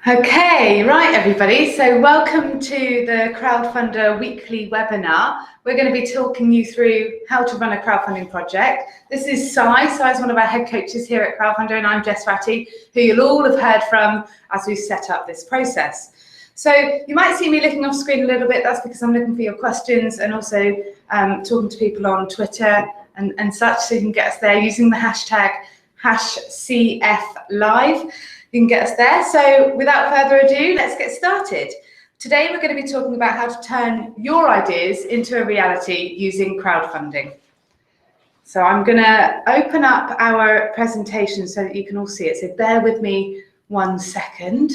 Okay, right everybody, so welcome to the Crowdfunder weekly webinar. We're going to be talking you through how to run a crowdfunding project. This is Sai. Sai's one of our head coaches here at Crowdfunder, and I'm Jess Ratty, who you'll all have heard from as we set up this process. So you might see me looking off screen a little bit. That's because I'm looking for your questions and also talking to people on Twitter and such, so you can get us there using the hashtag #CFLive. You can get us there. So without further ado, let's get started. Today, we're going to be talking about how to turn your ideas into a reality using crowdfunding. So I'm going to open up our presentation so that you can all see it. So bear with me 1 second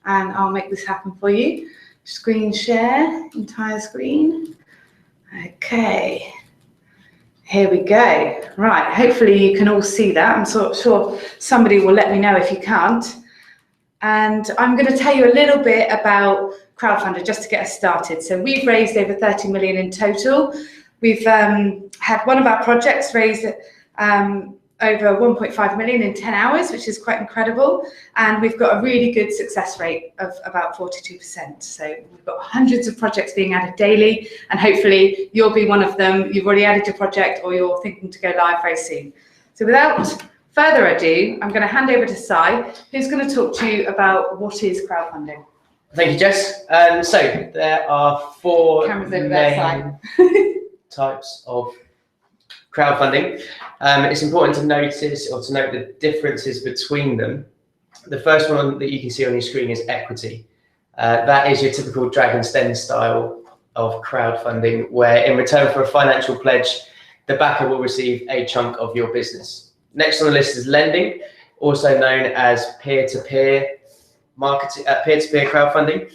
and I'll make this happen for you. Screen share, entire screen. Okay. Here we go. Right, hopefully you can all see that. I'm sure somebody will let me know if you can't. And I'm going to tell you a little bit about Crowdfunder just to get us started. So we've raised over 30 million in total. We've had one of our projects raise over 1.5 million in 10 hours, which is quite incredible. And we've got a really good success rate of about 42%. So we've got hundreds of projects being added daily, and hopefully you'll be one of them. You've already added your project or you're thinking to go live very soon. So without further ado, I'm going to hand over to Sai, who's going to talk to you about what is crowdfunding. Thank you, Jess. So there are four main types of crowdfunding. It's important to notice or to note the differences between them. The first one that you can see on your screen is equity. That is your typical Dragon's Den style of crowdfunding, where in return for a financial pledge, the backer will receive a chunk of your business. Next on the list is lending, also known as peer-to-peer marketing, peer-to-peer crowdfunding.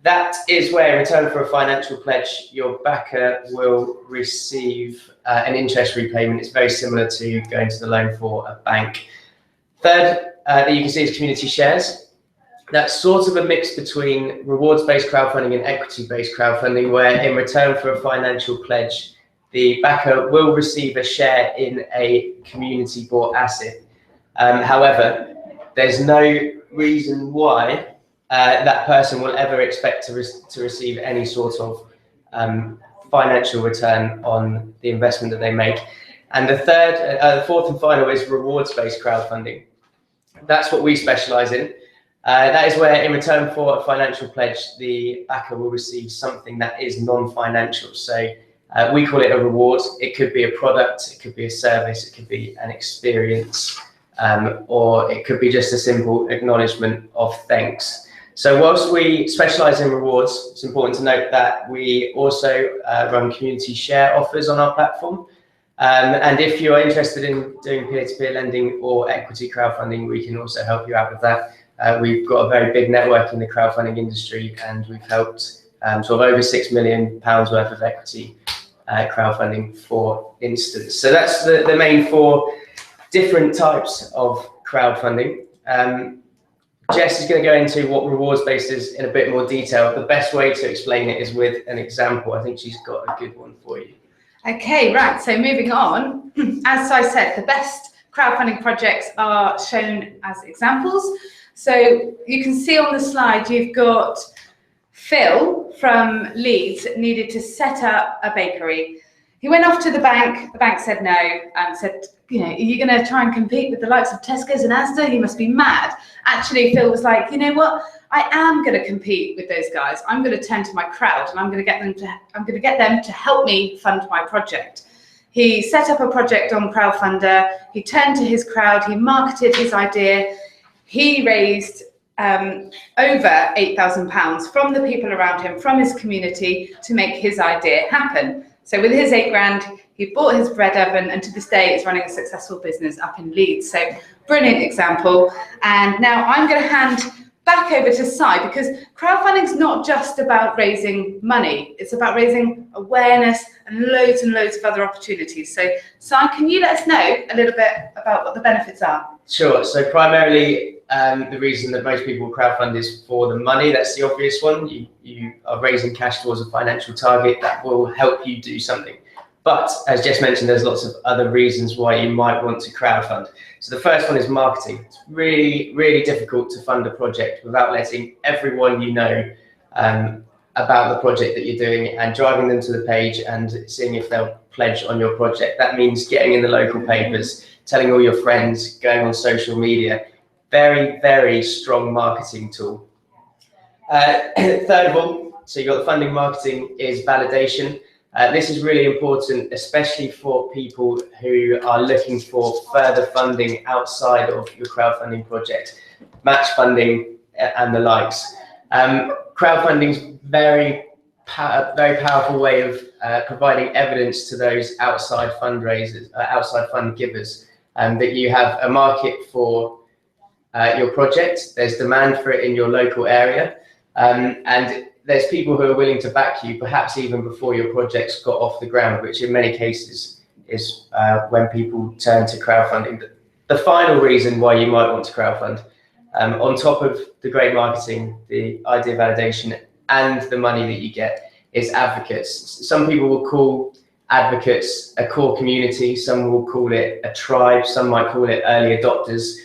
That is where, in return for a financial pledge, your backer will receive an interest repayment. It's very similar to going to the loan for a bank. Third, that you can see is community shares. That's sort of a mix between rewards-based crowdfunding and equity-based crowdfunding, where in return for a financial pledge, the backer will receive a share in a community bought asset. However, there's no reason why that person will ever expect to receive any sort of financial return on the investment that they make. And the fourth and final is rewards-based crowdfunding. That's what we specialize in. That is where, in return for a financial pledge, the backer will receive something that is non-financial. So we call it a reward. It could be a product, it could be a service, it could be an experience, or it could be just a simple acknowledgement of thanks. So whilst we specialize in rewards, it's important to note that we also run community share offers on our platform. And if you're interested in doing peer-to-peer lending or equity crowdfunding, we can also help you out with that. We've got a very big network in the crowdfunding industry, and we've helped sort of over £6 million worth of equity crowdfunding, for instance. So that's the main four different types of crowdfunding. Jess is going to go into what rewards-based is in a bit more detail. The best way to explain it is with an example. I think she's got a good one for you. Okay, right. So moving on, as I said, the best crowdfunding projects are shown as examples. So you can see on the slide, you've got Phil from Leeds needed to set up a bakery. He went off to the bank said no, and said, you know, are you going to try and compete with the likes of Tesco's and Asda? You must be mad. Actually, Phil was like, you know what? I am going to compete with those guys. I'm going to turn to my crowd, and I'm going to get them to help me fund my project. He set up a project on Crowdfunder. He turned to his crowd. He marketed his idea. He raised over £8,000 from the people around him, from his community, to make his idea happen. So with his £8,000, he bought his bread oven, and to this day is running a successful business up in Leeds. So brilliant example. And now I'm going to hand back over to Sai, because crowdfunding is not just about raising money. It's about raising awareness and loads of other opportunities. So Sai, can you let us know a little bit about what the benefits are? Sure. So primarily, the reason that most people crowdfund is for the money. That's the obvious one. You are raising cash towards a financial target that will help you do something. But as Jess mentioned, there's lots of other reasons why you might want to crowdfund. So the first one is marketing. It's really, really difficult to fund a project without letting everyone you know about the project that you're doing and driving them to the page and seeing if they'll pledge on your project. That means getting in the local papers, telling all your friends, going on social media. Very, very strong marketing tool. Third of all, so you've got the funding, marketing is validation. This is really important, especially for people who are looking for further funding outside of your crowdfunding project, match funding and the likes. Crowdfunding is very powerful way of providing evidence to those outside fundraisers, outside fund givers, that you have a market for your project. There's demand for it in your local area, and there's people who are willing to back you, perhaps even before your project's got off the ground, which in many cases is when people turn to crowdfunding. The final reason why you might want to crowdfund, on top of the great marketing, the idea validation, and the money that you get, is advocates. Some people will call advocates a core community, some will call it a tribe, some might call it early adopters.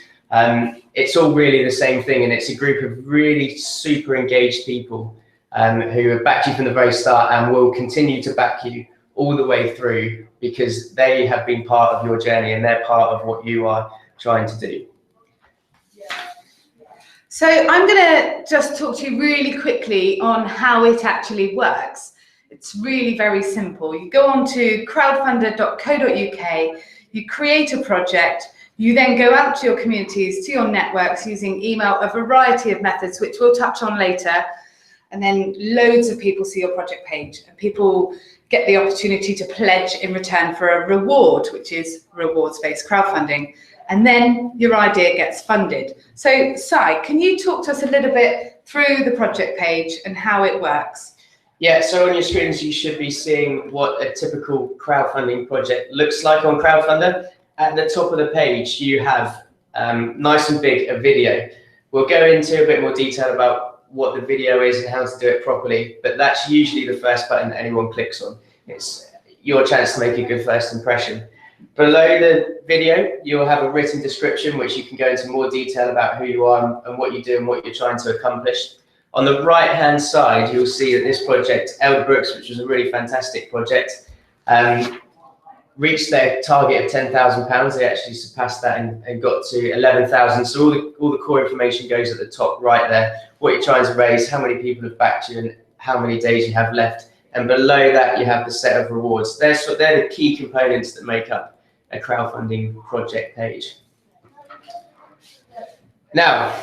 It's all really the same thing, and it's a group of really super engaged people who have backed you from the very start and will continue to back you all the way through, because they have been part of your journey and they're part of what you are trying to do. So I'm going to just talk to you really quickly on how it actually works. It's really very simple. You go on to crowdfunder.co.uk, you create a project, you then go out to your communities, to your networks using email, a variety of methods, which we'll touch on later. And then loads of people see your project page, and people get the opportunity to pledge in return for a reward, which is rewards-based crowdfunding. And then your idea gets funded. So, Sai, can you talk to us a little bit through the project page and how it works? Yeah, so on your screens, you should be seeing what a typical crowdfunding project looks like on Crowdfunder. At the top of the page, you have nice and big a video. We'll go into a bit more detail about what the video is and how to do it properly, but that's usually the first button that anyone clicks on. It's your chance to make a good first impression. Below the video, you'll have a written description, which you can go into more detail about who you are and what you do and what you're trying to accomplish. On the right-hand side, you'll see that this project, Elderbrooks, which was a really fantastic project, reached their target of £10,000. They actually surpassed that and got to 11,000. So all the core information goes at the top right there. What you're trying to raise, how many people have backed you, and how many days you have left. And below that, you have the set of rewards. They're the key components that make up a crowdfunding project page. Now,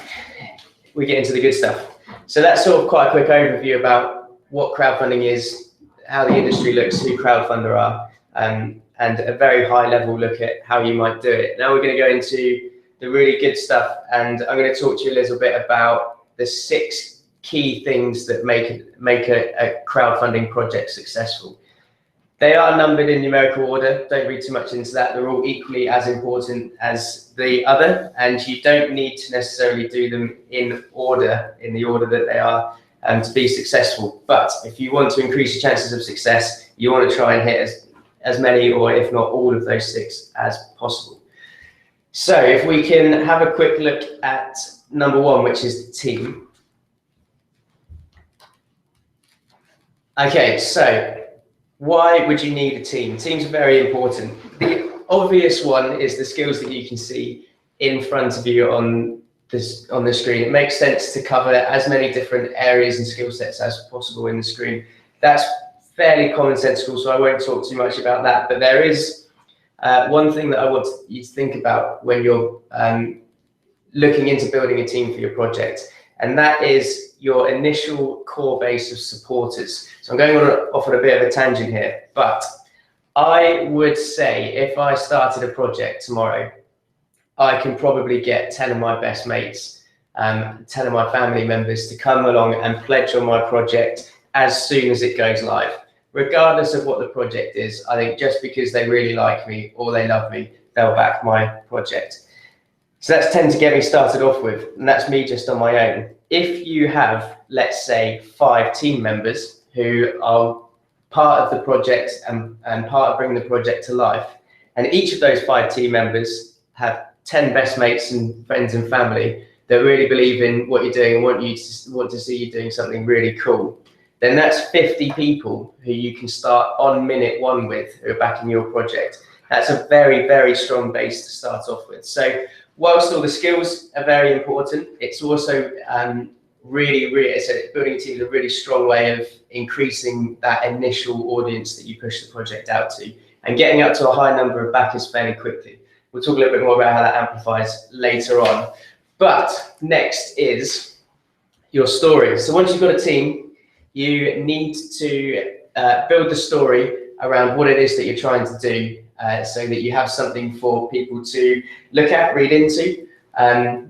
we get into the good stuff. So that's sort of quite a quick overview about what crowdfunding is, how the industry looks, who Crowdfunder are, and a very high level look at how you might do it. Now we're going to go into the really good stuff, and I'm going to talk to you a little bit about the 6 key things that make a crowdfunding project successful. They are numbered in numerical order. Don't read too much into that. They're all equally as important as the other, and you don't need to necessarily do them in the order that they are to be successful. But if you want to increase your chances of success, you want to try and hit as many, or if not all of those 6 as possible. So if we can have a quick look at number 1, which is the team. Okay, so why would you need a team? Teams are very important. The obvious one is the skills that you can see in front of you on the screen. It makes sense to cover as many different areas and skill sets as possible in the screen. That's fairly commonsensical, so I won't talk too much about that. But there is one thing that I want you to think about when you're looking into building a team for your project, and that is your initial core base of supporters. So I'm going off on a bit of a tangent here, but I would say if I started a project tomorrow, I can probably get 10 of my best mates, 10 of my family members to come along and pledge on my project as soon as it goes live. Regardless of what the project is, I think just because they really like me or they love me, they'll back my project. So that's 10 to get me started off with, and that's me just on my own. If you have, let's say, 5 team members who are part of the project and part of bringing the project to life. And each of those 5 team members have 10 best mates and friends and family that really believe in what you're doing and want to see you doing something really cool. Then that's 50 people who you can start on minute 1 with, who are backing your project. That's a very, very strong base to start off with. So whilst all the skills are very important, it's also building a team is a really strong way of increasing that initial audience that you push the project out to and getting up to a high number of backers fairly quickly. We'll talk a little bit more about how that amplifies later on. But next is your story. So once you've got a team, you need to build the story around what it is that you're trying to do, so that you have something for people to look at, read into,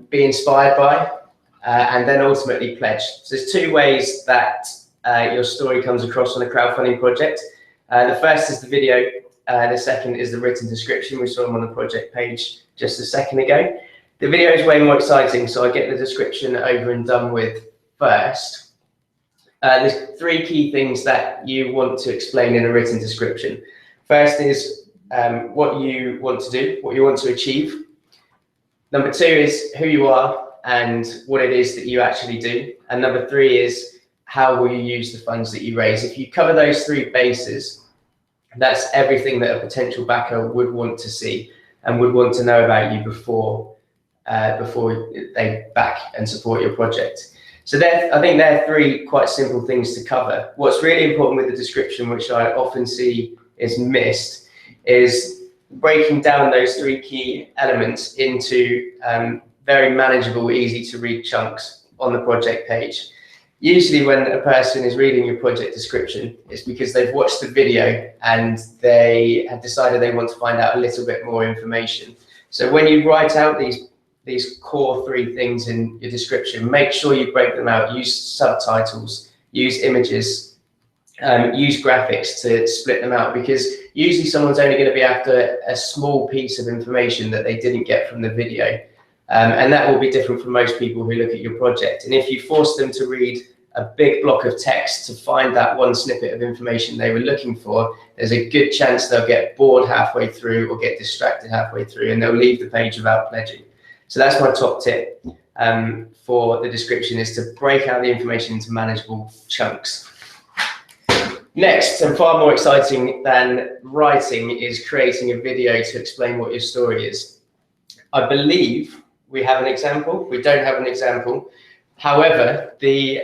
be inspired by, and then ultimately pledge. So there's 2 ways that your story comes across on a crowdfunding project. The first is the video, the second is the written description. We saw them on the project page just a second ago. The video is way more exciting, so I get the description over and done with first. There's 3 key things that you want to explain in a written description. First is what you want to do, what you want to achieve. Number 2 is who you are and what it is that you actually do. And number 3 is how will you use the funds that you raise. If you cover those 3 bases, that's everything that a potential backer would want to see and would want to know about you before they back and support your project. So I think there are 3 quite simple things to cover. What's really important with the description, which I often see is missed, is breaking down those 3 key elements into very manageable, easy to read chunks on the project page. Usually when a person is reading your project description, it's because they've watched the video and they have decided they want to find out a little bit more information. So when you write out these core 3 things in your description, make sure you break them out, use subtitles, use images, use graphics to split them out, because usually someone's only going to be after a small piece of information that they didn't get from the video. And that will be different for most people who look at your project. And if you force them to read a big block of text to find that one snippet of information they were looking for, there's a good chance they'll get bored halfway through or get distracted halfway through, and they'll leave the page without pledging. So that's my top tip for the description, is to break out the information into manageable chunks. Next, and far more exciting than writing, is creating a video to explain what your story is. I believe we have an example. We don't have an example. However, the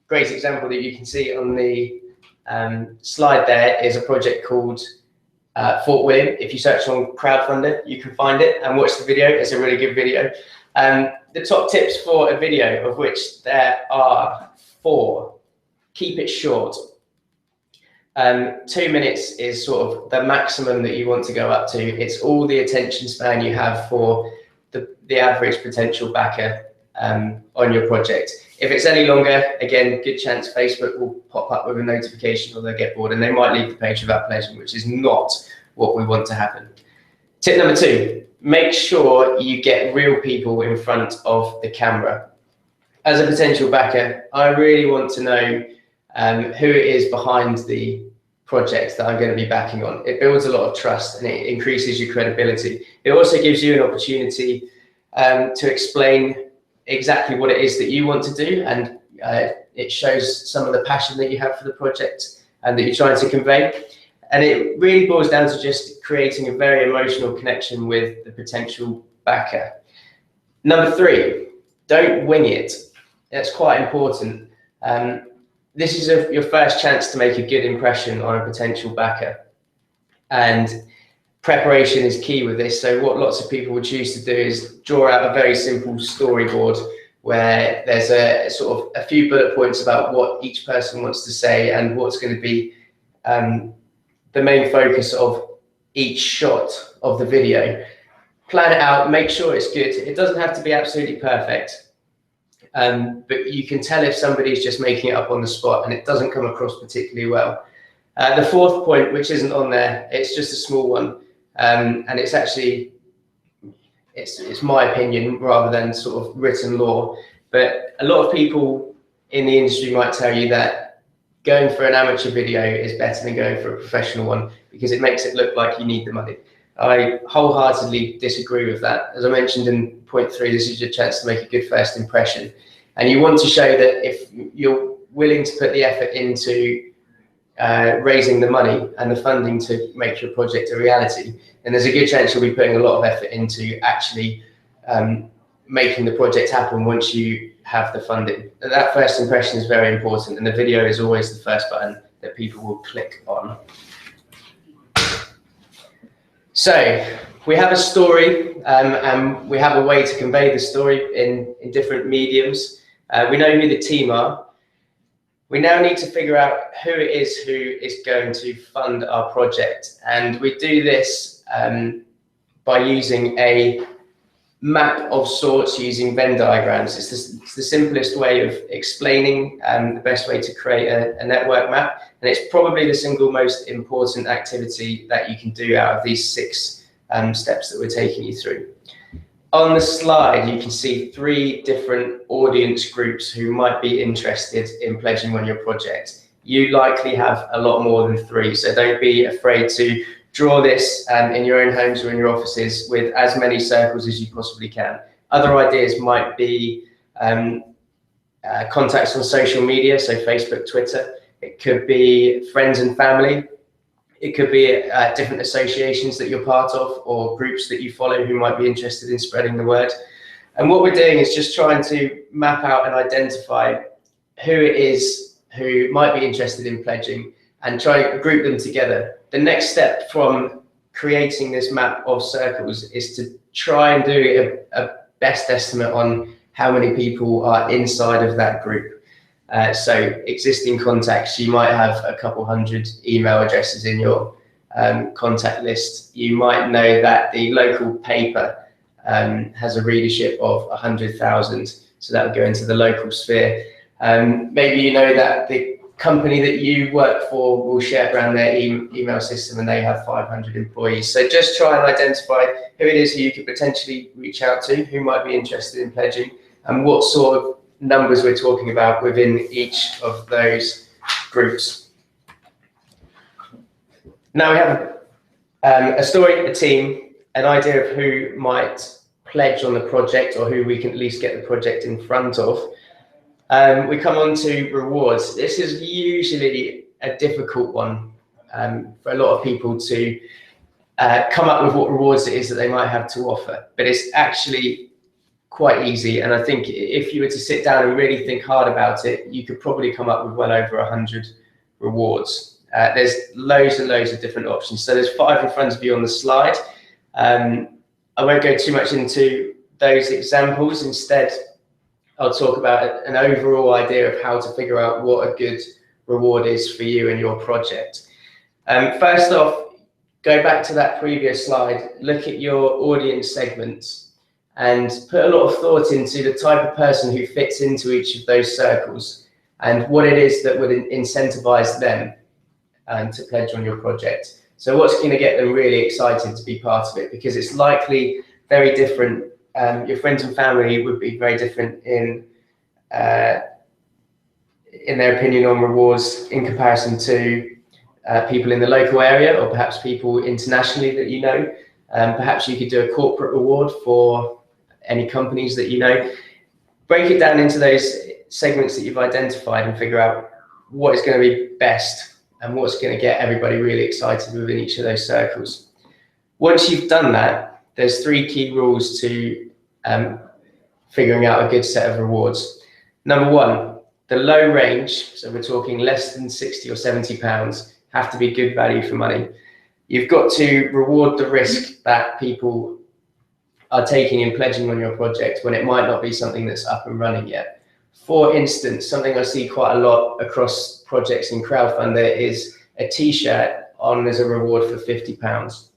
great example that you can see on the slide there is a project called Fort William. If you search on Crowdfunder, you can find it and watch the video. It's a really good video. The top tips for a video, of which there are 4. Keep it short. 2 minutes is sort of the maximum that you want to go up to. It's all the attention span you have for the average potential backer on your project. If it's any longer, again, good chance Facebook will pop up with a notification or they'll get bored and they might leave the page without pledging, which is not what we want to happen. Tip number 2, make sure you get real people in front of the camera. As a potential backer, I really want to know who it is behind the project that I'm going to be backing on. It builds a lot of trust and it increases your credibility. It also gives you an opportunity to explain exactly what it is that you want to do, and it shows some of the passion that you have for the project and that you're trying to convey. And it really boils down to just creating a very emotional connection with the potential backer. Number 3, don't wing it. That's quite important. This is your first chance to make a good impression on a potential backer. And preparation is key with this. So what lots of people would choose to do is draw out a very simple storyboard where there's a sort of a few bullet points about what each person wants to say and what's going to be the main focus of each shot of the video. Plan it out, make sure it's good. It doesn't have to be absolutely perfect, but you can tell if somebody's just making it up on the spot and it doesn't come across particularly well. The 4th point, which isn't on there, it's just a small one, and it's actually, it's my opinion rather than sort of written law, but a lot of people in the industry might tell you that going for an amateur video is better than going for a professional one because it makes it look like you need the money. I wholeheartedly disagree with that. As I mentioned in point 3, this is your chance to make a good first impression. And you want to show that if you're willing to put the effort into raising the money and the funding to make your project a reality, then there's a good chance you'll be putting a lot of effort into actually making the project happen once you have the funding. That first impression is very important, and the video is always the first button that people will click on. So we have a story, and we have a way to convey the story in different mediums. We know who the team are. We now need to figure out who it is who is going to fund our project, and we do this by using a map of sorts, using Venn diagrams. It's the simplest way of explaining the best way to create a network map, and it's probably the single most important activity that you can do out of these 6 steps that we're taking you through. On the slide, you can see 3 different audience groups who might be interested in pledging on your project. You likely have a lot more than 3, so don't be afraid to draw this in your own homes or in your offices with as many circles as you possibly can. Other ideas might be contacts on social media, so Facebook, Twitter. It could be friends and family. It could be different associations that you're part of or groups that you follow who might be interested in spreading the word. And what we're doing is just trying to map out and identify who it is who might be interested in pledging and try to group them together. The next step from creating this map of circles is to try and do a best estimate on how many people are inside of that group. So existing contacts, you might have a couple hundred email addresses in your contact list. You might know that the local paper has a readership of 100,000, so that would go into the local sphere. Maybe you know that the company that you work for will share around their email system and they have 500 employees. So just try and identify who it is who you could potentially reach out to, who might be interested in pledging, and what sort of numbers we're talking about within each of those groups. Now we have a story, a team, an idea of who might pledge on the project or who we can at least get the project in front of. We come on to rewards. This is usually a difficult one for a lot of people to come up with what rewards it is that they might have to offer, but it's actually quite easy. And I think if you were to sit down and really think hard about it, you could probably come up with well over 100 rewards. There's loads and loads of different options. So there's 5 in front of you on the slide. I won't go too much into those examples. Instead, I'll talk about an overall idea of how to figure out what a good reward is for you and your project. First off, go back to that previous slide, look at your audience segments and put a lot of thought into the type of person who fits into each of those circles and what it is that would incentivize them to pledge on your project. So what's going to get them really excited to be part of it, because it's likely very different. Your friends and family would be very different in their opinion on rewards in comparison to people in the local area, or perhaps people internationally that you know. Perhaps you could do a corporate reward for any companies that you know. Break it down into those segments that you've identified and figure out what is going to be best and what's going to get everybody really excited within each of those circles. Once you've done that, there's 3 key rules to figuring out a good set of rewards. Number 1, the low range, so we're talking less than 60 or 70 pounds, have to be good value for money. You've got to reward the risk that people are taking in pledging on your project when it might not be something that's up and running yet. For instance, something I see quite a lot across projects in Crowdfunder is a t-shirt on as a reward for £50.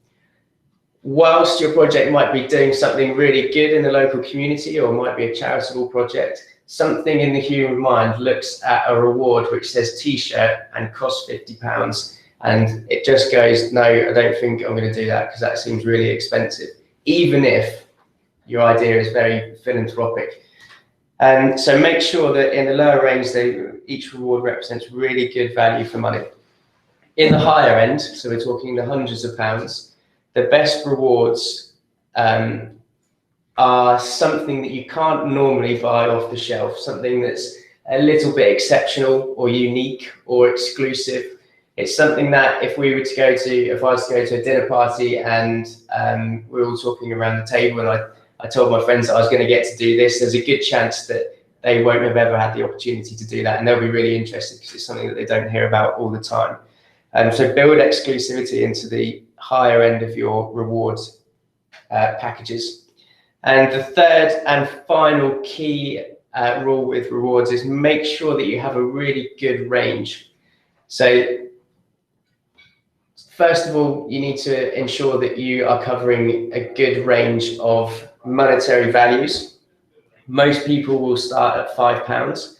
Whilst your project might be doing something really good in the local community or might be a charitable project, something in the human mind looks at a reward which says t-shirt and costs £50 and it just goes, no, I don't think I'm going to do that because that seems really expensive, even if your idea is very philanthropic. So make sure that in the lower range, each reward represents really good value for money. In the higher end, so we're talking the hundreds of pounds, the best rewards are something that you can't normally buy off the shelf, something that's a little bit exceptional or unique or exclusive. It's something that if I was to go to a dinner party and we were all talking around the table and I told my friends that I was going to get to do this, there's a good chance that they won't have ever had the opportunity to do that, and they'll be really interested because it's something that they don't hear about all the time. So build exclusivity into the higher end of your rewards packages. And the third and final key rule with rewards is make sure that you have a really good range. So first of all, you need to ensure that you are covering a good range of monetary values. Most people will start at £5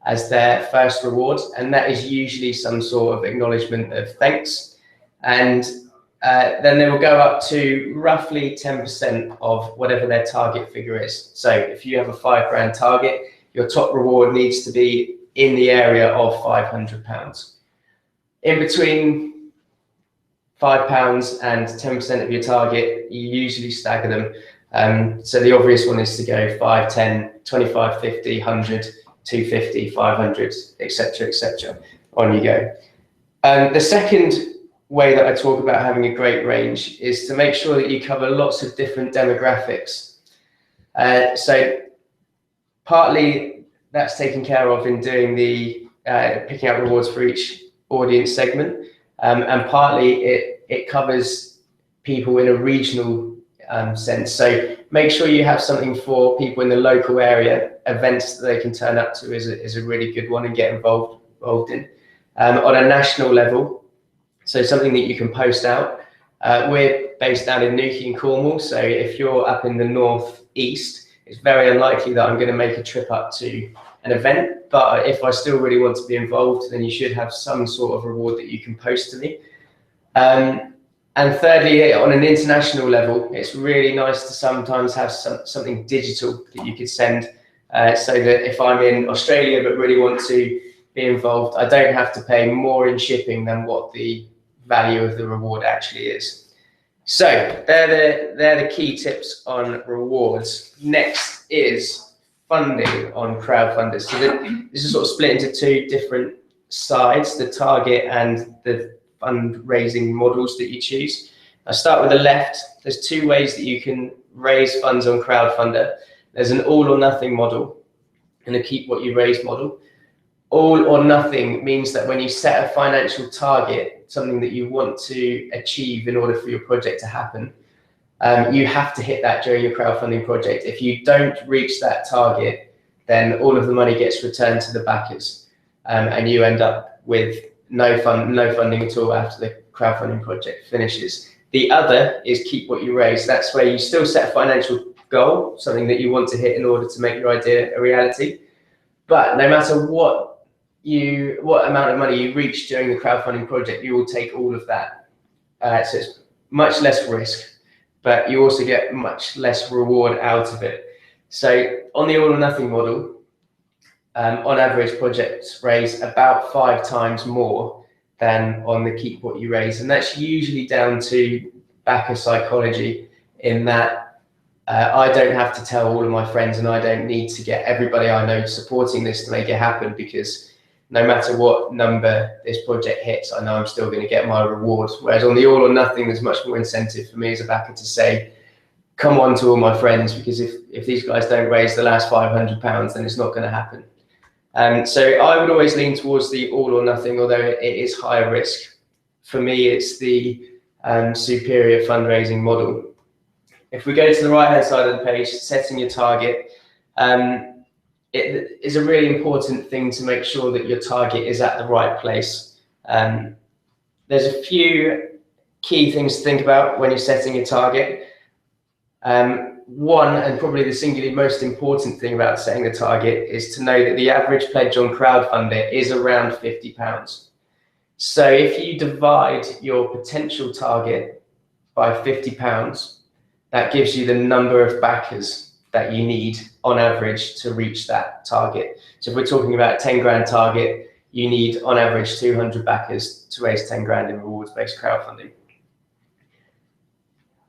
as their first reward, and that is usually some sort of acknowledgement of thanks. And then they will go up to roughly 10% of whatever their target figure is. So if you have a £5 target, your top reward needs to be in the area of £500. In between £5 and 10% of your target, you usually stagger them. So the obvious one is to go 5, 10, 25, 50, 100, 250, 500, etc., etc. On you go. The second way that I talk about having a great range is to make sure that you cover lots of different demographics. So partly that's taken care of in doing the picking out rewards for each audience segment, and partly it covers people in a regional sense. So make sure you have something for people in the local area. Events that they can turn up to is a really good one and get involved in. On a national level, so something that you can post out. We're based down in Newquay in Cornwall, so if you're up in the northeast, it's very unlikely that I'm going to make a trip up to an event, but if I still really want to be involved, then you should have some sort of reward that you can post to me. And thirdly, on an international level, it's really nice to sometimes have something digital that you could send, so that if I'm in Australia but really want to be involved, I don't have to pay more in shipping than what the value of the reward actually is. So they're the key tips on rewards. Next is funding on crowdfunders. So this is sort of split into two different sides, the target and the fundraising models that you choose. I'll start with the left. There's two ways that you can raise funds on Crowdfunder. There's an all or nothing model and a keep what you raise model. All or nothing means that when you set a financial target, something that you want to achieve in order for your project to happen, you have to hit that during your crowdfunding project. If you don't reach that target, then all of the money gets returned to the backers, and you end up with no funding at all after the crowdfunding project finishes. The other is keep what you raise. That's where you still set a financial goal, something that you want to hit in order to make your idea a reality. But no matter what amount of money you reach during the crowdfunding project, you will take all of that. So it's much less risk, but you also get much less reward out of it. So on the all or nothing model, on average, projects raise about 5 times more than on the keep what you raise. And that's usually down to backer psychology, in that I don't have to tell all of my friends, and I don't need to get everybody I know supporting this to make it happen, because no matter what number this project hits, I know I'm still going to get my reward. Whereas on the all or nothing, there's much more incentive for me as a backer to say, come on to all my friends, because if these guys don't raise the last £500, then it's not going to happen. So I would always lean towards the all or nothing, although it is higher risk. For me, it's the superior fundraising model. If we go to the right-hand side of the page, setting your target, it is a really important thing to make sure that your target is at the right place. There's a few key things to think about when you're setting your target. One, and probably the singularly most important thing about setting the target, is to know that the average pledge on Crowdfunder is around £50. So if you divide your potential target by £50, that gives you the number of backers that you need on average to reach that target. So if we're talking about a 10 grand target, you need on average 200 backers to raise 10 grand in rewards-based crowdfunding.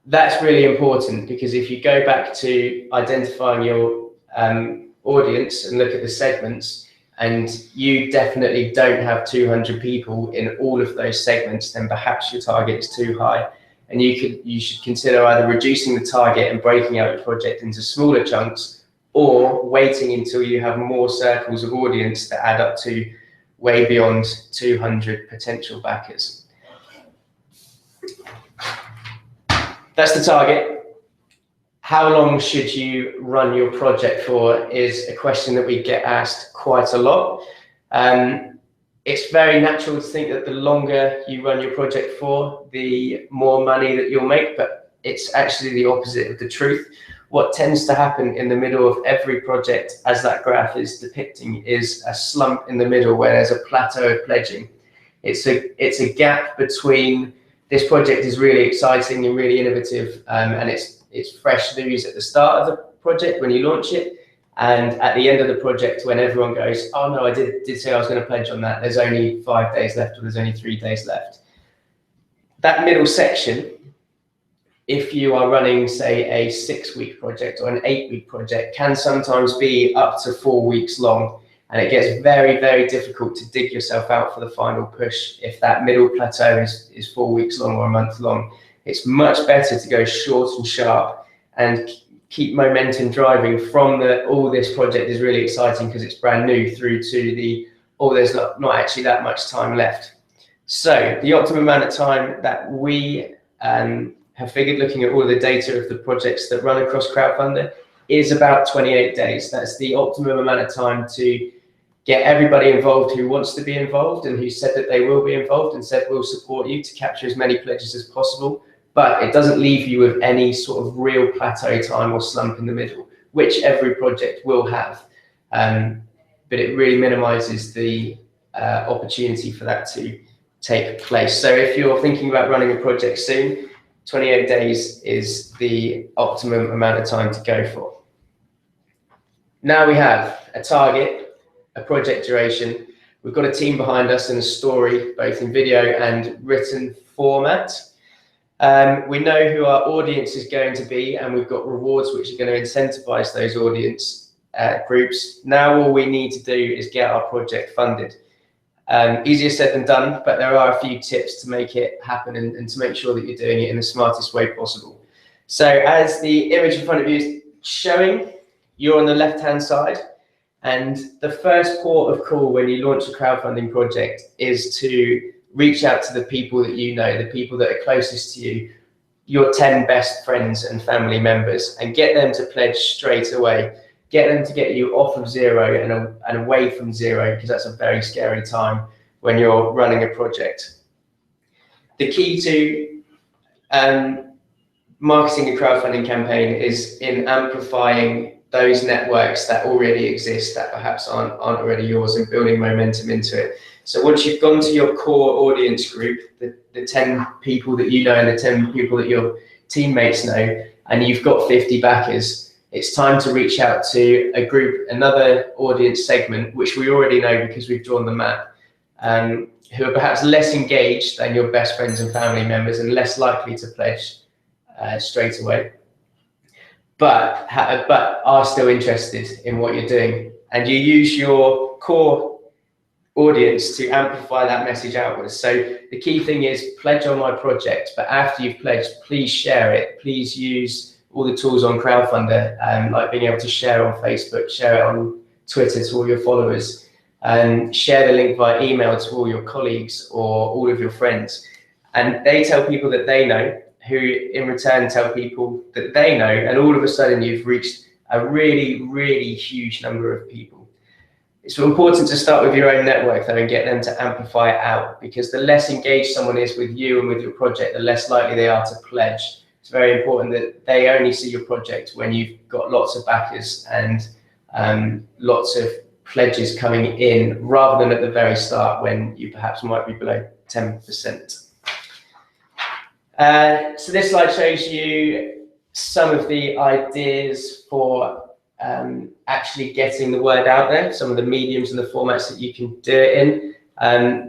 That's really important, because if you go back to identifying your audience and look at the segments, and you definitely don't have 200 people in all of those segments, then perhaps your target is too high. And you should consider either reducing the target and breaking out your project into smaller chunks, or waiting until you have more circles of audience that add up to way beyond 200 potential backers. That's the target. How long should you run your project for is a question that we get asked quite a lot. It's very natural to think that the longer you run your project for, the more money that you'll make, but it's actually the opposite of the truth. What tends to happen in the middle of every project, as that graph is depicting, is a slump in the middle where there's a plateau of pledging. It's a gap between this project is really exciting and really innovative, and it's fresh news at the start of the project when you launch it, and at the end of the project when everyone goes, oh no, I did say I was going to pledge on that, there's only 5 days left, or there's only 3 days left. That middle section, if you are running, say, a 6-week project or an 8-week project, can sometimes be up to 4 weeks long. And it gets very, very difficult to dig yourself out for the final push if that middle plateau is 4 weeks long or a month long. It's much better to go short and sharp and keep momentum driving from the, oh, this project is really exciting because it's brand new, through to the, oh, there's not actually that much time left. So the optimum amount of time that we have figured, looking at all of the data of the projects that run across Crowdfunder, is about 28 days. That's the optimum amount of time to get everybody involved who wants to be involved and who said that they will be involved and said we'll support you, to capture as many pledges as possible. But it doesn't leave you with any sort of real plateau time or slump in the middle, which every project will have. But it really minimizes the opportunity for that to take place. So if you're thinking about running a project soon, 28 days is the optimum amount of time to go for. Now we have a target, a project duration. We've got a team behind us and a story, both in video and written format. We know who our audience is going to be, and we've got rewards which are going to incentivize those audience groups. Now all we need to do is get our project funded. Easier said than done, but there are a few tips to make it happen and to make sure that you're doing it in the smartest way possible. So as the image in front of you is showing, you're on the left-hand side, and the first port of call when you launch a crowdfunding project is to reach out to the people that you know, the people that are closest to you, your 10 best friends and family members, and get them to pledge straight away. Get them to get you off of zero and away from zero, because that's a very scary time when you're running a project. The key to marketing a crowdfunding campaign is in amplifying those networks that already exist, that perhaps aren't already yours, and building momentum into it. So once you've gone to your core audience group, the 10 people that you know and the 10 people that your teammates know, and you've got 50 backers, it's time to reach out to a group, another audience segment, which we already know because we've drawn the map, who are perhaps less engaged than your best friends and family members and less likely to pledge straight away, but are still interested in what you're doing. And you use your core audience to amplify that message outwards. So the key thing is pledge on my project, but after you've pledged, please share it. Please use all the tools on Crowdfunder, like being able to share on Facebook, share it on Twitter to all your followers, and share the link via email to all your colleagues or all of your friends. And they tell people that they know, who in return tell people that they know, and all of a sudden you've reached a really, really huge number of people. It's important to start with your own network though and get them to amplify it out, because the less engaged someone is with you and with your project, the less likely they are to pledge. It's very important that they only see your project when you've got lots of backers and lots of pledges coming in, rather than at the very start when you perhaps might be below 10%. So this slide shows you some of the ideas for actually getting the word out there, some of the mediums and the formats that you can do it in.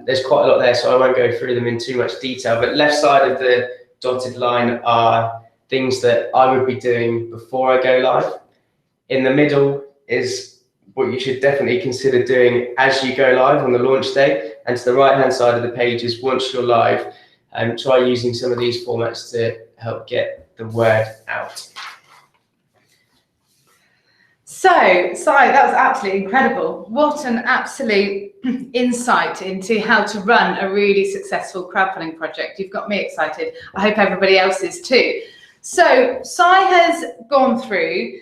There's quite a lot there, so I won't go through them in too much detail, but left side of the dotted line are things that I would be doing before I go live. In the middle is what you should definitely consider doing as you go live on the launch day, and to the right hand side of the page is once you're live, try using some of these formats to help get the word out. So, Si, that was absolutely incredible. What an absolute insight into how to run a really successful crowdfunding project. You've got me excited. I hope everybody else is too. So, Si has gone through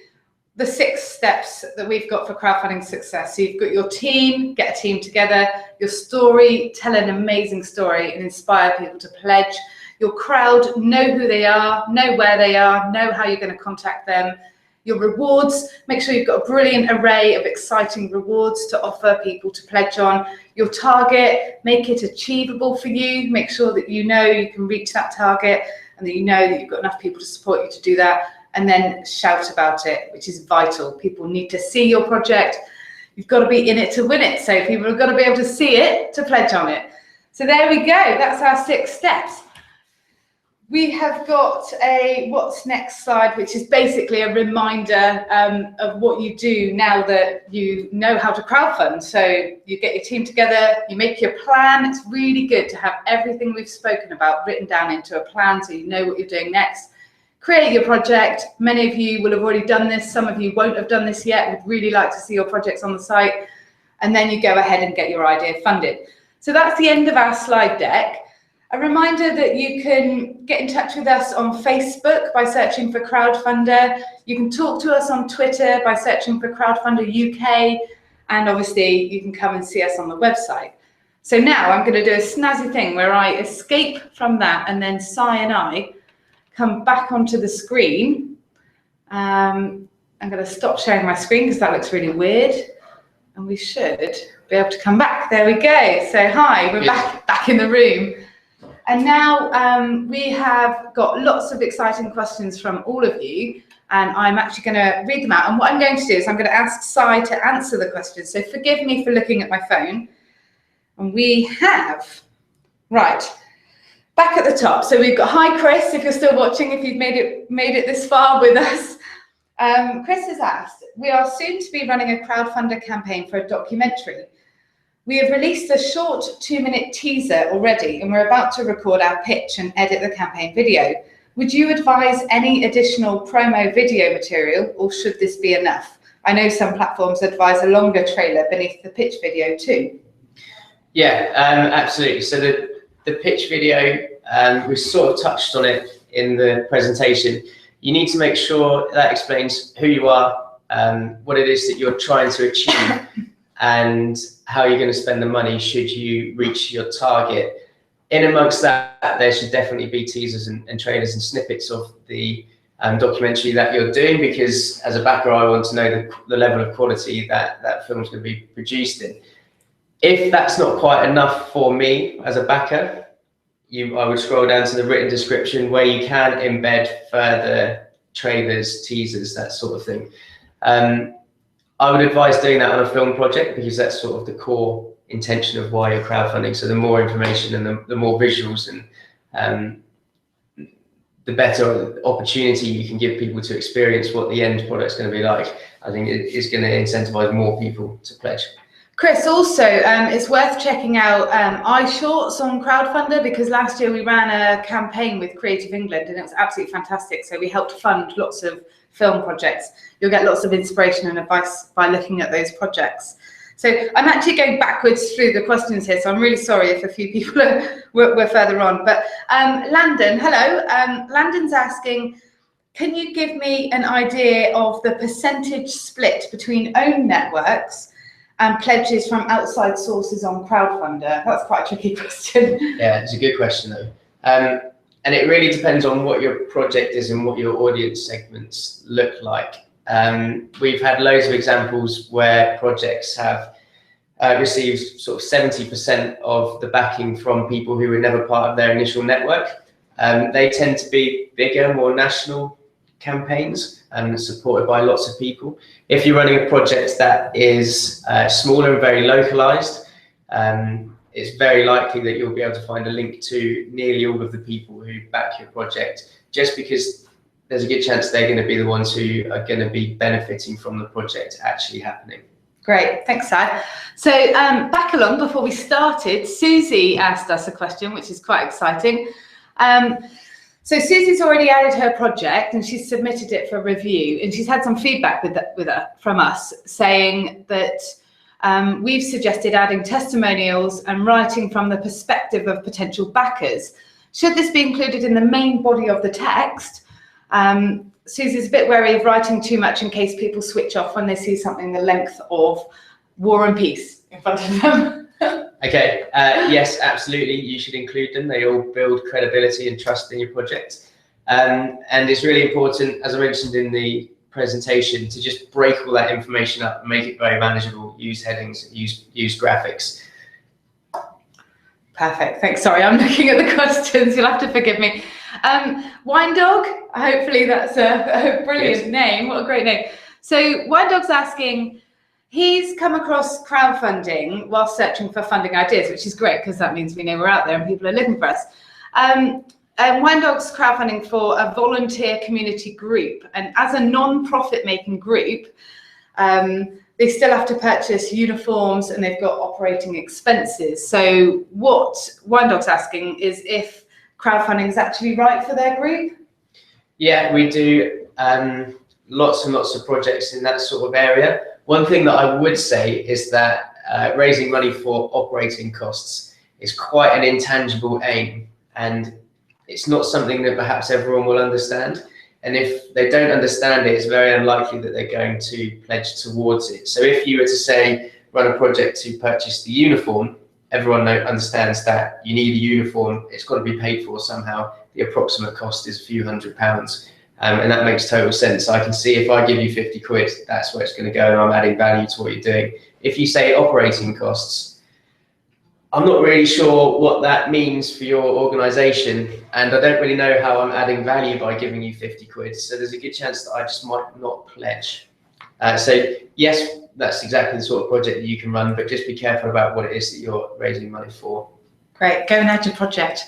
the 6 steps that we've got for crowdfunding success. So you've got your team, get a team together, your story, tell an amazing story and inspire people to pledge. Your crowd, know who they are, know where they are, know how you're going to contact them. Your rewards, make sure you've got a brilliant array of exciting rewards to offer people to pledge on. Your target, make it achievable for you. Make sure that you know you can reach that target and that you know that you've got enough people to support you to do that. And then shout about it, which is vital. People need to see your project. You've got to be in it to win it. So people have got to be able to see it to pledge on it. So there we go. That's our 6 steps. We have got a what's next slide, which is basically a reminder of what you do now that you know how to crowdfund. So you get your team together, you make your plan. It's really good to have everything we've spoken about written down into a plan so you know what you're doing next. Create your project. Many of you will have already done this. Some of you won't have done this yet. We'd really like to see your projects on the site. And then you go ahead and get your idea funded. So that's the end of our slide deck. A reminder that you can get in touch with us on Facebook by searching for Crowdfunder. You can talk to us on Twitter by searching for Crowdfunder UK. And obviously, you can come and see us on the website. So now I'm going to do a snazzy thing where I escape from that and then Si and I come back onto the screen. I'm going to stop sharing my screen because that looks really weird. And we should be able to come back. There we go. So hi, we're back in the room. And now we have got lots of exciting questions from all of you. And I'm actually going to read them out. And what I'm going to do is I'm going to ask Si to answer the questions. So forgive me for looking at my phone. And we have, right. Back at the top, so we've got, hi Chris, if you're still watching, if you've made it this far with us. Chris has asked, we are soon to be running a crowdfunder campaign for a documentary. We have released a short 2-minute teaser already, and we're about to record our pitch and edit the campaign video. Would you advise any additional promo video material, or should this be enough? I know some platforms advise a longer trailer beneath the pitch video too. Yeah, absolutely. So the pitch video, we sort of touched on it in the presentation. You need to make sure that explains who you are, what it is that you're trying to achieve, and how you're going to spend the money should you reach your target. In amongst that, there should definitely be teasers and trailers and snippets of the documentary that you're doing, because as a backer, I want to know the level of quality that film's going to be produced in. If that's not quite enough for me as a backer, I would scroll down to the written description where you can embed further trailers, teasers, that sort of thing. I would advise doing that on a film project because that's sort of the core intention of why you're crowdfunding. So the more information and the more visuals and the better opportunity you can give people to experience what the end product's going to be like, I think it is going to incentivize more people to pledge. Chris, also, it's worth checking out iShorts on Crowdfunder, because last year we ran a campaign with Creative England and it was absolutely fantastic. So we helped fund lots of film projects. You'll get lots of inspiration and advice by looking at those projects. So I'm actually going backwards through the questions here, so I'm really sorry if a few people were further on. But Landon, hello. Landon's asking, can you give me an idea of the percentage split between own networks and pledges from outside sources on Crowdfunder? That's quite a tricky question. Yeah, it's a good question though. And it really depends on what your project is and what your audience segments look like. We've had loads of examples where projects have received sort of 70% of the backing from people who were never part of their initial network. They tend to be bigger, more national campaigns. and supported by lots of people. If you're running a project that is smaller and very localized, it's very likely that you'll be able to find a link to nearly all of the people who back your project, just because there's a good chance they're going to be the ones who are going to be benefiting from the project actually happening. Great, thanks, Sad. So back along, before we started, Susie asked us a question, which is quite exciting. So Susie's already added her project and she's submitted it for review, and she's had some feedback from us saying that we've suggested adding testimonials and writing from the perspective of potential backers. Should this be included in the main body of the text? Susie's a bit wary of writing too much in case people switch off when they see something the length of War and Peace in front of them. Okay, yes, absolutely, you should include them. They all build credibility and trust in your project. And it's really important, as I mentioned in the presentation, to just break all that information up and make it very manageable. Use headings, use graphics. Perfect, thanks. Sorry, I'm looking at the questions, you'll have to forgive me. Wine Dog, hopefully that's a brilliant name. What a great name. So Wine Dog's asking, he's come across crowdfunding while searching for funding ideas, which is great because that means we know we're out there and people are looking for us. And Wine Dog's crowdfunding for a volunteer community group, and as a non-profit making group, they still have to purchase uniforms and they've got operating expenses. So what Wine Dog's asking is if crowdfunding is actually right for their group? Yeah, we do lots and lots of projects in that sort of area. One thing that I would say is that raising money for operating costs is quite an intangible aim, and it's not something that perhaps everyone will understand. And if they don't understand it, it's very unlikely that they're going to pledge towards it. So if you were to say, run a project to purchase the uniform, everyone understands that you need a uniform, it's got to be paid for somehow. The approximate cost is a few £100s. And that makes total sense. I can see if I give you 50 quid, that's where it's going to go and I'm adding value to what you're doing. If you say operating costs, I'm not really sure what that means for your organisation, and I don't really know how I'm adding value by giving you 50 quid. So there's a good chance that I just might not pledge. So yes, that's exactly the sort of project that you can run, but just be careful about what it is that you're raising money for. Great, go and add your project.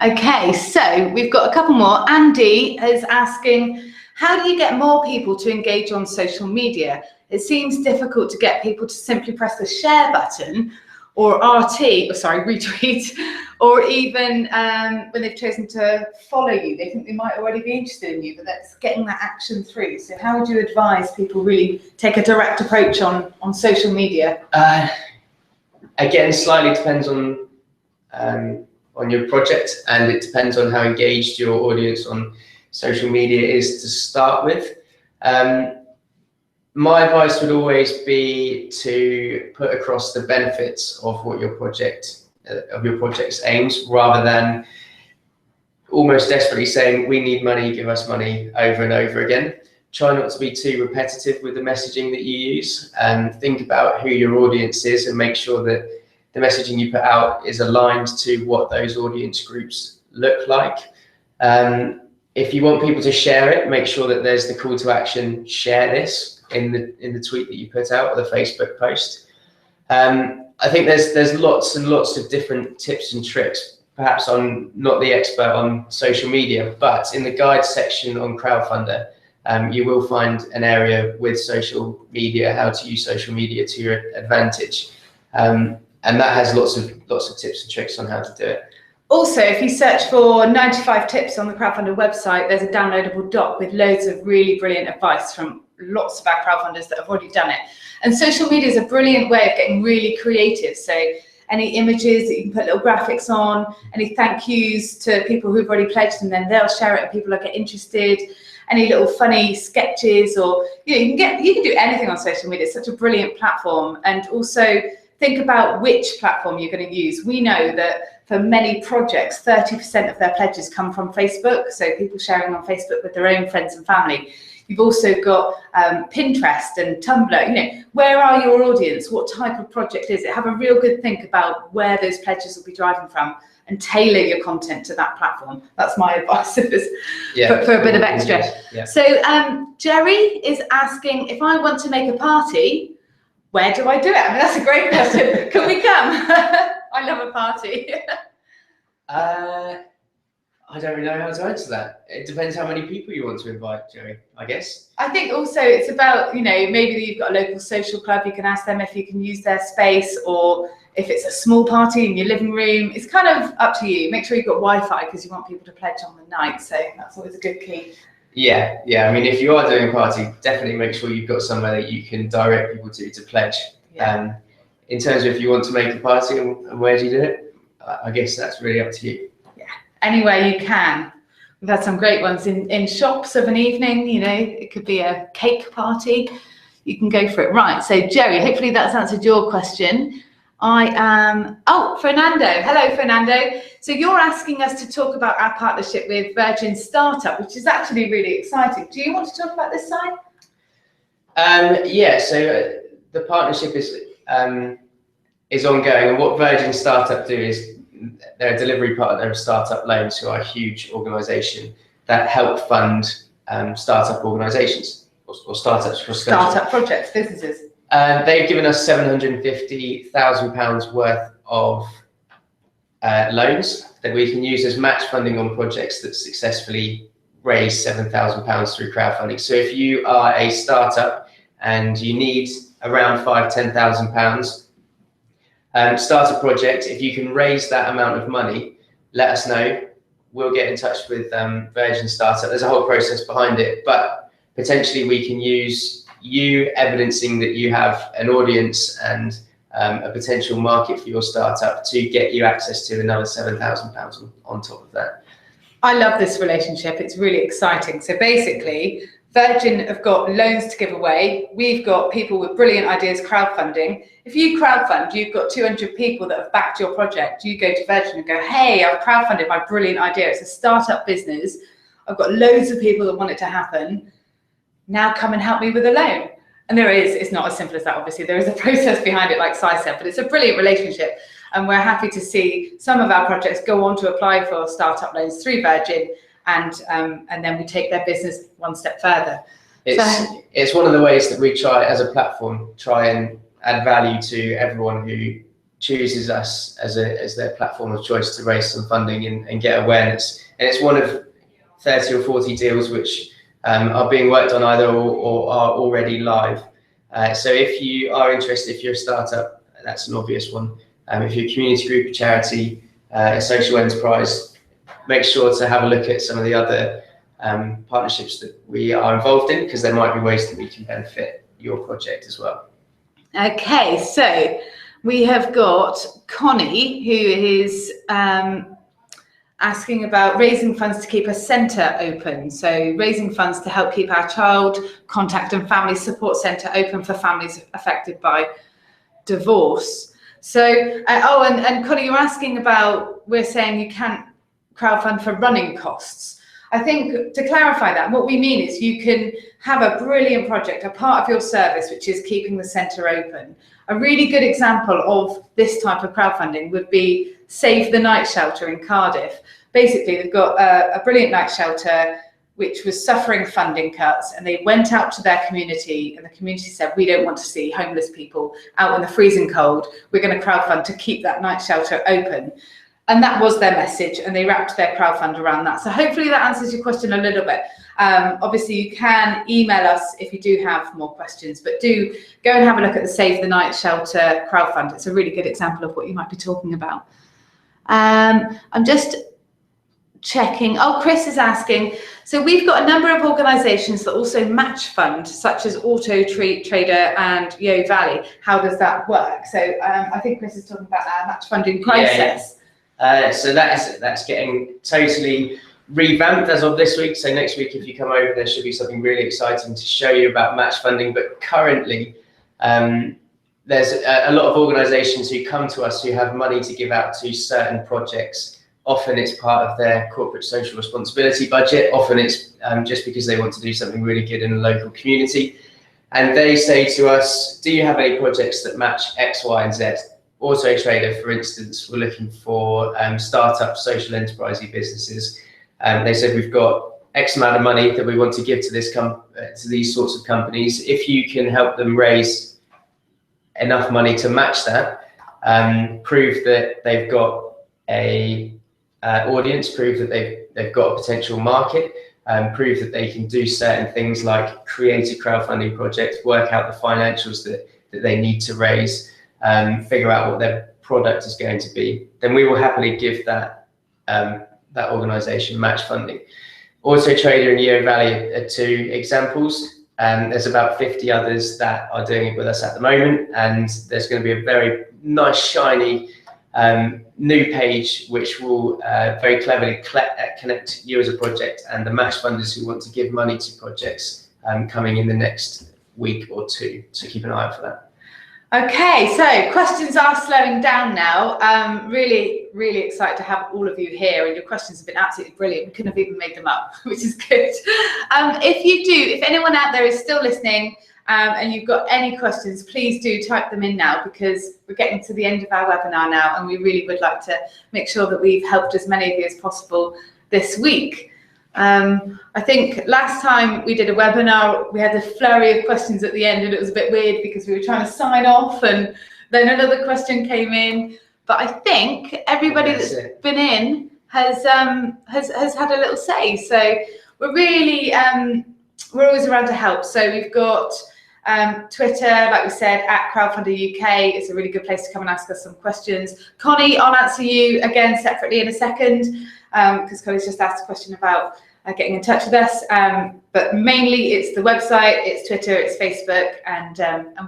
Okay, so we've got a couple more. Andy is asking, how do you get more people to engage on social media? It seems difficult to get people to simply press the share button or retweet, or even when they've chosen to follow you, they think they might already be interested in you, but that's getting that action through. So how would you advise people really take a direct approach on social media? Again, slightly depends on your project, and it depends on how engaged your audience on social media is to start with. My advice would always be to put across the benefits of what your project's aims, rather than almost desperately saying, we need money, give us money, over and over again. Try not to be too repetitive with the messaging that you use, and think about who your audience is and make sure that the messaging you put out is aligned to what those audience groups look like. If you want people to share it, make sure that there's the call to action, share this, in the tweet that you put out or the Facebook post. I think there's lots and lots of different tips and tricks. Perhaps I'm not the expert on social media, but in the guide section on Crowdfunder, you will find an area with social media, how to use social media to your advantage. And that has lots of tips and tricks on how to do it. Also, if you search for 95 tips on the Crowdfunder website, there's a downloadable doc with loads of really brilliant advice from lots of our crowdfunders that have already done it. And social media is a brilliant way of getting really creative. So any images that you can put little graphics on, any thank yous to people who've already pledged, and then they'll share it and people will get interested. Any little funny sketches, or you can do anything on social media. It's such a brilliant platform. And also think about which platform you're going to use. We know that for many projects, 30% of their pledges come from Facebook. So people sharing on Facebook with their own friends and family. You've also got Pinterest and Tumblr. Where are your audience? What type of project is it? Have a real good think about where those pledges will be driving from, and tailor your content to that platform. That's my advice for a bit of extra. Yeah. So Jerry is asking, if I want to make a party, where do I do it? I mean, that's a great question. Can we come? I love a party. I don't really know how to answer that. It depends how many people you want to invite, Jerry, I guess. I think also it's about, maybe you've got a local social club, you can ask them if you can use their space, or if it's a small party in your living room. It's kind of up to you. Make sure you've got Wi-Fi because you want people to pledge on the night. So that's always a good key. Yeah. I mean, if you are doing a party, definitely make sure you've got somewhere that you can direct people to pledge. Yeah. In terms of if you want to make a party and where do you do it, I guess that's really up to you. Anywhere you can. We've had some great ones in shops of an evening, it could be a cake party. You can go for it. Right, so Jerry, hopefully that's answered your question. Fernando. Hello, Fernando. So you're asking us to talk about our partnership with Virgin Startup, which is actually really exciting. Do you want to talk about this side? So the partnership is ongoing, and what Virgin Startup do is they're a delivery partner of Startup Loans, who are a huge organisation that help fund startup organisations or startups for startup projects, businesses. They've given us £750,000 worth of loans that we can use as match funding on projects that successfully raise £7,000 through crowdfunding. So if you are a startup and you need around £10,000, start a project. If you can raise that amount of money, let us know. We'll get in touch with Virgin Startup. There's a whole process behind it, but potentially we can use you evidencing that you have an audience and a potential market for your startup to get you access to another £7,000 on top of that. I love this relationship. It's really exciting. So basically, Virgin have got loans to give away. We've got people with brilliant ideas crowdfunding. If you crowdfund, you've got 200 people that have backed your project. You go to Virgin and go, hey, I've crowdfunded my brilliant idea. It's a startup business. I've got loads of people that want it to happen. Now come and help me with a loan. And it's not as simple as that, obviously. There is a process behind it, like Si said, but it's a brilliant relationship. And we're happy to see some of our projects go on to apply for startup loans through Virgin, and then we take their business one step further. It's one of the ways that we try as a platform, try and add value to everyone who chooses us as their platform of choice to raise some funding and get awareness. And it's one of 30 or 40 deals which are being worked on either or are already live. So if you are interested, if you're a startup, that's an obvious one. If you're a community group, a charity, a social enterprise, make sure to have a look at some of the other partnerships that we are involved in, because there might be ways that we can benefit your project as well. Okay, so we have got Connie, who is asking about raising funds to keep a centre open. So raising funds to help keep our child contact and family support centre open for families affected by divorce. So, and Connie, you're asking about, we're saying you can't crowdfund for running costs. I think to clarify that, what we mean is you can have a brilliant project, a part of your service, which is keeping the centre open. A really good example of this type of crowdfunding would be Save the Night Shelter in Cardiff. Basically, they've got a brilliant night shelter which was suffering funding cuts, and they went out to their community, and the community said, we don't want to see homeless people out in the freezing cold. We're going to crowdfund to keep that night shelter open. And that was their message, and they wrapped their crowdfund around that. So hopefully that answers your question a little bit. Obviously, you can email us if you do have more questions, but do go and have a look at the Save the Night Shelter crowdfund. It's a really good example of what you might be talking about. I'm just checking. Oh, Chris is asking. So we've got a number of organisations that also match fund, such as Auto Trader and Yo Valley. How does that work? So I think Chris is talking about our match funding process. Yeah. So that's getting totally revamped as of this week. So next week, if you come over, there should be something really exciting to show you about match funding. But currently, there's a lot of organisations who come to us who have money to give out to certain projects. Often it's part of their corporate social responsibility budget. Often it's just because they want to do something really good in a local community. And they say to us, do you have any projects that match X, Y, and Z? Auto Trader, for instance, were looking for startup social enterprise businesses. They said, we've got X amount of money that we want to give to these sorts of companies. If you can help them raise enough money to match that, prove that they've got a audience, prove that they've got a potential market, prove that they can do certain things like create a crowdfunding project, work out the financials that they need to raise, figure out what their product is going to be, then we will happily give that organization match funding. Auto Trader and Yeo Valley are 2 examples. There's about 50 others that are doing it with us at the moment, and there's going to be a very nice, shiny new page which will very cleverly connect you as a project and the match funders who want to give money to projects coming in the next week or 2. So keep an eye out for that. Okay, so questions are slowing down now. Really, really excited to have all of you here, and your questions have been absolutely brilliant. We couldn't have even made them up, which is good. If anyone out there is still listening and you've got any questions, please do type them in now, because we're getting to the end of our webinar now, and we really would like to make sure that we've helped as many of you as possible this week. I think last time we did a webinar, we had a flurry of questions at the end, and it was a bit weird because we were trying to sign off and then another question came in. But I think everybody that's been in has had a little say. So we're really, we're always around to help. So we've got Twitter, like we said, at Crowdfunder UK. It's a really good place to come and ask us some questions. Connie, I'll answer you again separately in a second, because Connie's just asked a question about getting in touch with us, but mainly it's the website, it's Twitter, it's Facebook, and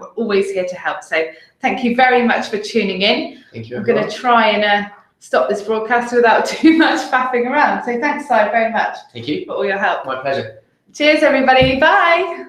we're always here to help. So thank you very much for tuning in. Thank you. I'm going to try and stop this broadcast without too much faffing around. So thanks, Si, very much. Thank you for all your help. My pleasure. Cheers, everybody. Bye.